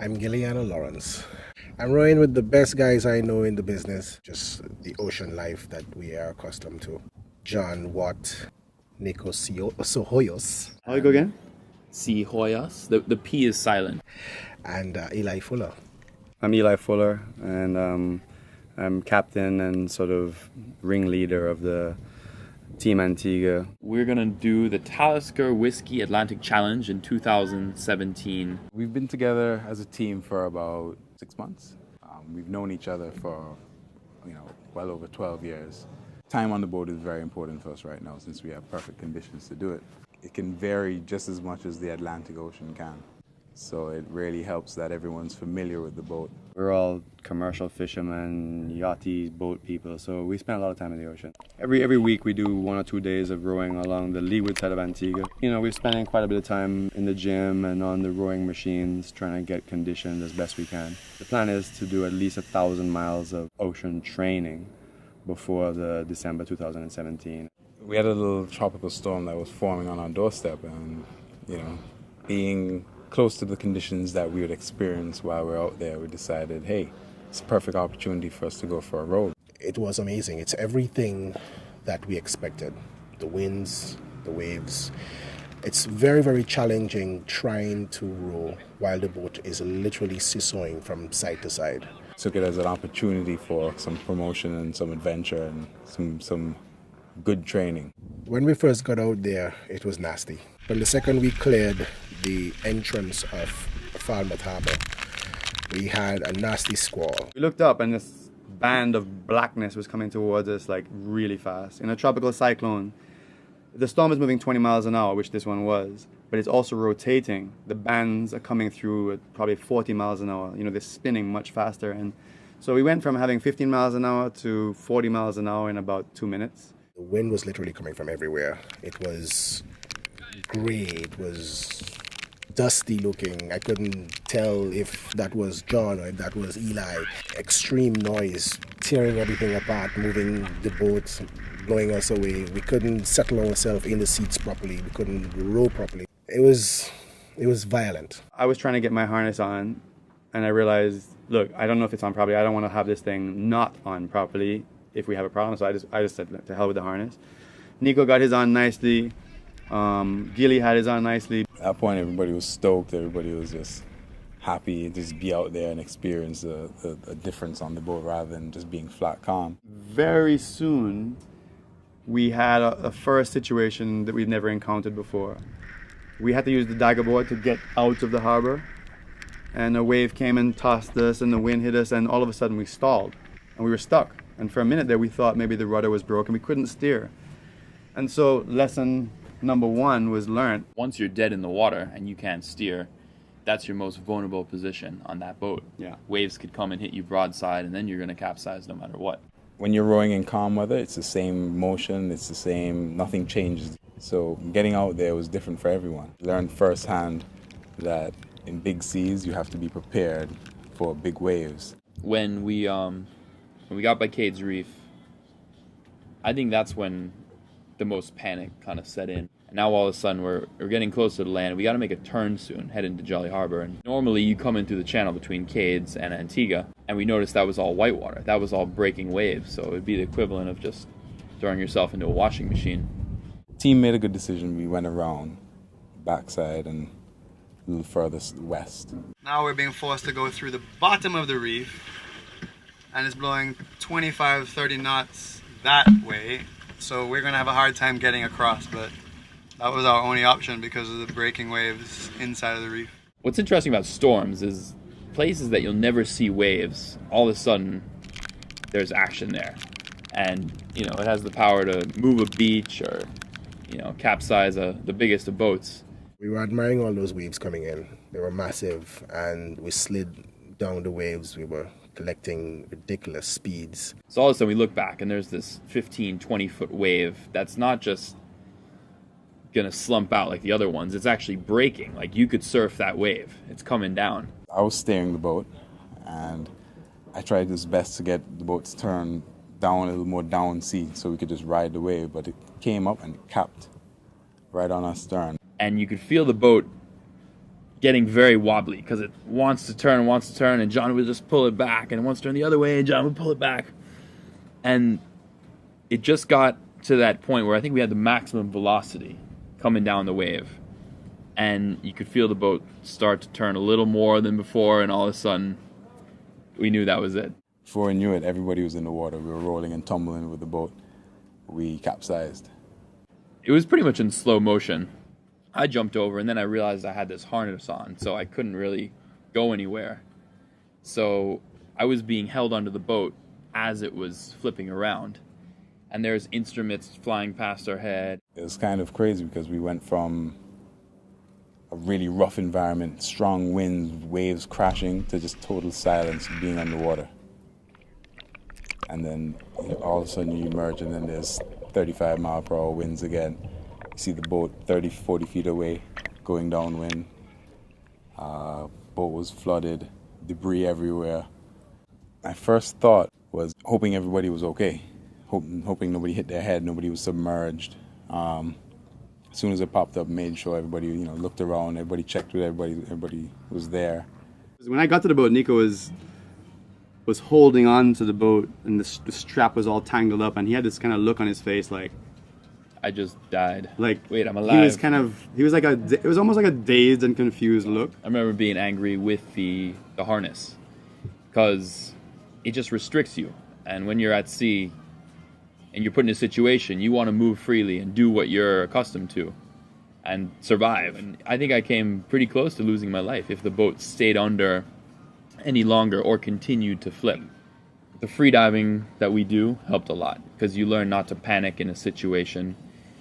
I'm Gilliano Lawrence. I'm rowing with the best guys I know in the business, just the ocean life that we are accustomed to. John Watt, Nico Sohoyos, How you go again? Si Hoyas. The P is silent. and Eli Fuller. I'm Eli Fuller, and I'm captain and sort of ringleader of the Team Antigua. We're gonna do the Talisker Whiskey Atlantic Challenge in 2017. We've been together as a team for about 6 months. We've known each other for, well over 12 years. Time on the boat is very important for us right now since we have perfect conditions to do it. It can vary just as much as the Atlantic Ocean can. So it really helps that everyone's familiar with the boat. We're all commercial fishermen, yachties, boat people, so we spend a lot of time in the ocean. Every week we do 1 or 2 days of rowing along the leeward side of Antigua. We're spending quite a bit of time in the gym and on the rowing machines trying to get conditioned as best we can. The plan is to do at least 1,000 miles of ocean training before the December 2017. We had a little tropical storm that was forming on our doorstep, and being close to the conditions that we would experience while we're out there, we decided, hey, it's a perfect opportunity for us to go for a row. It was amazing. It's everything that we expected. The winds, the waves. It's very, very challenging trying to row while the boat is literally seesawing from side to side. Took it as an opportunity for some promotion and some adventure and some good training. When we first got out there, it was nasty. When the second we cleared the entrance of Falmouth Harbour, we had a nasty squall. We looked up and this band of blackness was coming towards us like really fast. In a tropical cyclone, the storm is moving 20 miles an hour, which this one was, but it's also rotating. The bands are coming through at probably 40 miles an hour. They're spinning much faster. And so we went from having 15 miles an hour to 40 miles an hour in about 2 minutes. The wind was literally coming from everywhere. It was grey, it was dusty looking. I couldn't tell if that was John or if that was Eli. Extreme noise, tearing everything apart, moving the boat, blowing us away. We couldn't settle ourselves in the seats properly. We couldn't row properly. It was violent. I was trying to get my harness on, and I realized, look, I don't know if it's on properly. I don't want to have this thing not on properly if we have a problem. So I just said, to hell with the harness. Nico got his on nicely. Gilly had his on nicely. At that point, everybody was stoked. Everybody was just happy to just be out there and experience a difference on the boat rather than just being flat calm. Very soon, we had a first situation that we'd never encountered before. We had to use the dagger board to get out of the harbor, and a wave came and tossed us, and the wind hit us, and all of a sudden we stalled, and we were stuck. And for a minute there, we thought maybe the rudder was broken. We couldn't steer. And so lesson number 1 was learned. Once you're dead in the water and you can't steer, that's your most vulnerable position on that boat. Yeah. Waves could come and hit you broadside, and then you're gonna capsize no matter what. When you're rowing in calm weather, it's the same motion, it's the same, nothing changes. So getting out there was different for everyone. Learned firsthand that in big seas, you have to be prepared for big waves. When we got by Cades Reef, I think that's when the most panic kind of set in. And now all of a sudden we're getting close to the land. We got to make a turn soon, head into Jolly Harbor. And normally you come in through the channel between Cades and Antigua, and we noticed that was all whitewater. That was all breaking waves. So it would be the equivalent of just throwing yourself into a washing machine. The team made a good decision. We went around backside and a little further west. Now we're being forced to go through the bottom of the reef, and it's blowing 25, 30 knots that way. So we're gonna have a hard time getting across, but that was our only option because of the breaking waves inside of the reef. What's interesting about storms is places that you'll never see waves, all of a sudden there's action there. And, it has the power to move a beach or, capsize the biggest of boats. We were admiring all those waves coming in. They were massive, and we slid down the waves. We were collecting ridiculous speeds. So all of a sudden we look back and there's this 15, 20-foot wave that's not just gonna slump out like the other ones. It's actually breaking. Like you could surf that wave. It's coming down. I was steering the boat, and I tried as best to get the boat to turn down a little more down sea so we could just ride the wave, but it came up and it capped right on our stern. And you could feel the boat getting very wobbly because it wants to turn, and John would just pull it back, and it wants to turn the other way, and John would pull it back. And it just got to that point where I think we had the maximum velocity coming down the wave. And you could feel the boat start to turn a little more than before, and all of a sudden, we knew that was it. Before we knew it, everybody was in the water. We were rolling and tumbling with the boat. We capsized. It was pretty much in slow motion. I jumped over, and then I realized I had this harness on, so I couldn't really go anywhere. So I was being held onto the boat as it was flipping around. And there's instruments flying past our head. It was kind of crazy because we went from a really rough environment, strong winds, waves crashing, to just total silence, being underwater. And then all of a sudden you emerge, and then there's 35-mile-per-hour winds again. You see the boat 30, 40 feet away, going downwind. Boat was flooded, debris everywhere. My first thought was hoping everybody was okay, hoping nobody hit their head, nobody was submerged. As soon as it popped up, made sure everybody, looked around, everybody checked with everybody was there. When I got to the boat, Nico was holding on to the boat, and the strap was all tangled up, and he had this kind of look on his face like, I just died. Like, wait, I'm alive. It was almost like a dazed and confused look. I remember being angry with the harness because it just restricts you. And when you're at sea and you're put in a situation, you want to move freely and do what you're accustomed to and survive. And I think I came pretty close to losing my life if the boat stayed under any longer or continued to flip. The freediving that we do helped a lot because you learn not to panic in a situation.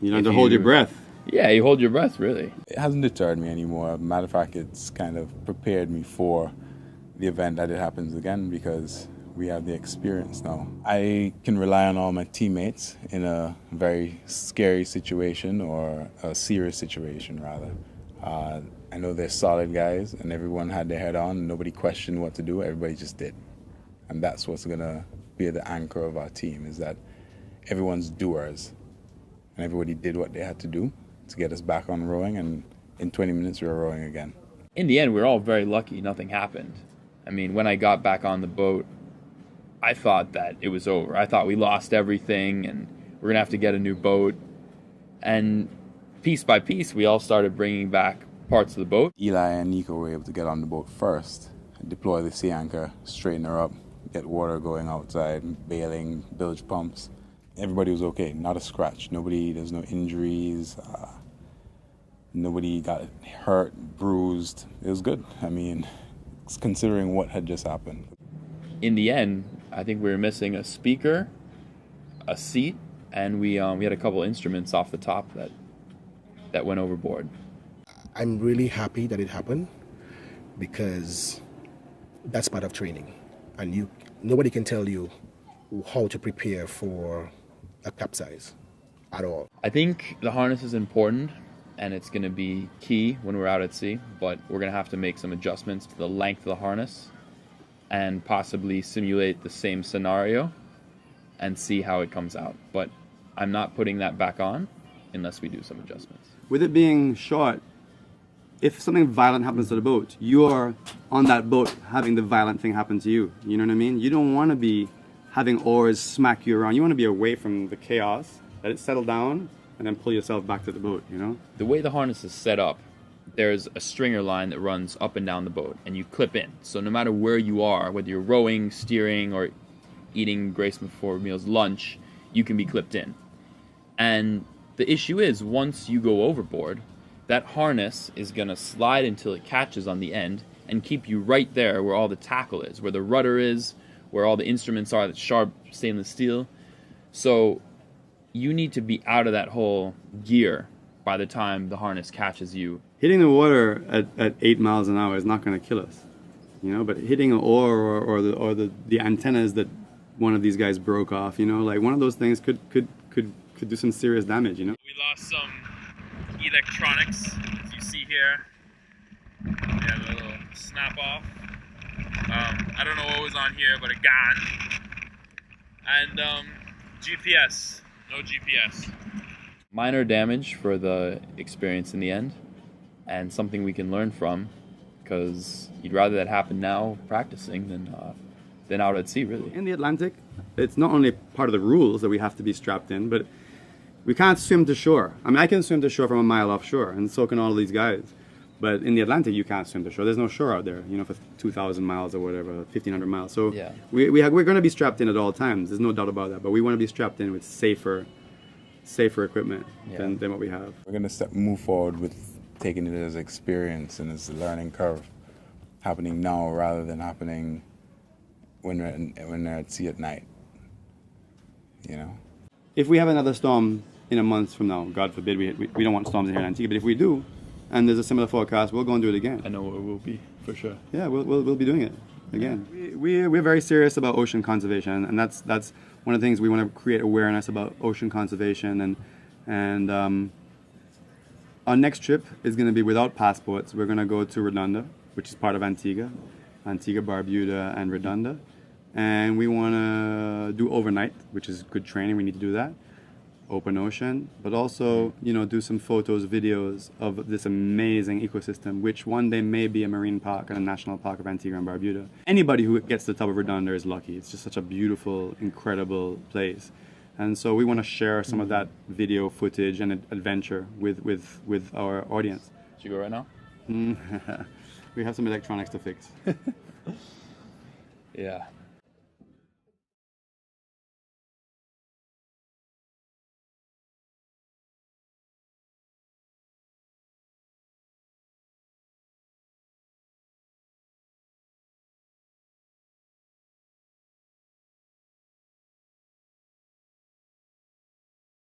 You learn to hold your breath. Yeah, you hold your breath, really. It hasn't deterred me anymore. Matter of fact, it's kind of prepared me for the event that it happens again because we have the experience now. I can rely on all my teammates in a very scary situation or a serious situation, rather. I know they're solid guys, and everyone had their head on. Nobody questioned what to do. Everybody just did. And that's what's going to be the anchor of our team, is that everyone's doers. And everybody did what they had to do to get us back on rowing, and in 20 minutes we were rowing again. In the end, we were all very lucky nothing happened. I mean, when I got back on the boat, I thought that it was over. I thought we lost everything and we're going to have to get a new boat. And piece by piece, we all started bringing back parts of the boat. Eli and Nico were able to get on the boat first, deploy the sea anchor, straighten her up, get water going outside, bailing, bilge pumps. Everybody was okay, not a scratch. There's no injuries. Nobody got hurt, bruised. It was good. I mean, considering what had just happened. In the end, I think we were missing a speaker, a seat, and we had a couple instruments off the top that went overboard. I'm really happy that it happened because that's part of training, and nobody can tell you how to prepare for a capsize at all. I think the harness is important and it's going to be key when we're out at sea, but we're going to have to make some adjustments to the length of the harness and possibly simulate the same scenario and see how it comes out. But I'm not putting that back on unless we do some adjustments. With it being short, if something violent happens to the boat, you're on that boat having the violent thing happen to you. You know what I mean? You don't want to be having oars smack you around. You want to be away from the chaos, let it settle down, and then pull yourself back to the boat, you know? The way the harness is set up, there's a stringer line that runs up and down the boat, and you clip in. So no matter where you are, whether you're rowing, steering, or eating Grace before meals lunch, you can be clipped in. And the issue is, once you go overboard, that harness is going to slide until it catches on the end and keep you right there where all the tackle is, where the rudder is, where all the instruments are, that sharp stainless steel. So you need to be out of that whole gear by the time the harness catches you. Hitting the water at 8 miles an hour is not going to kill us, you know, but hitting an oar or the antennas that one of these guys broke off, you know, like one of those things could do some serious damage, you know. We lost some electronics, as you see here. We have a little snap off. I don't know what was on here, but a gun. And GPS. No GPS. Minor damage for the experience in the end, and something we can learn from because you'd rather that happen now practicing than out at sea, really. In the Atlantic, it's not only part of the rules that we have to be strapped in, but we can't swim to shore. I mean, I can swim to shore from a mile offshore, and so can all of these guys. But in the Atlantic, you can't swim to shore. There's no shore out there, you know, for 2,000 miles or whatever, 1,500 miles. So Yeah. we're going to be strapped in at all times. There's no doubt about that. But we want to be strapped in with safer equipment than what we have. We're going to move forward with taking it as experience and as a learning curve, happening now rather than happening when they're at sea at night. You know? If we have another storm in a month from now, God forbid, we don't want storms here in Antigua, but if we do, and there's a similar forecast, we'll go and do it again. I know where we'll be, for sure. Yeah, we'll be doing it again. We're very serious about ocean conservation, and that's one of the things we want to create awareness about ocean conservation. And our next trip is going to be without passports. We're going to go to Redonda, which is part of Antigua, Barbuda, and Redonda. And we want to do overnight, which is good training. We need to do that. Open ocean, but also, you know, do some photos, videos of this amazing ecosystem, which one day may be a marine park and a national park of Antigua and Barbuda. Anybody who gets to the top of Redonda is lucky. It's just such a beautiful, incredible place. And so we want to share some of that video footage and adventure with our audience. Should you go right now? We have some electronics to fix. Yeah.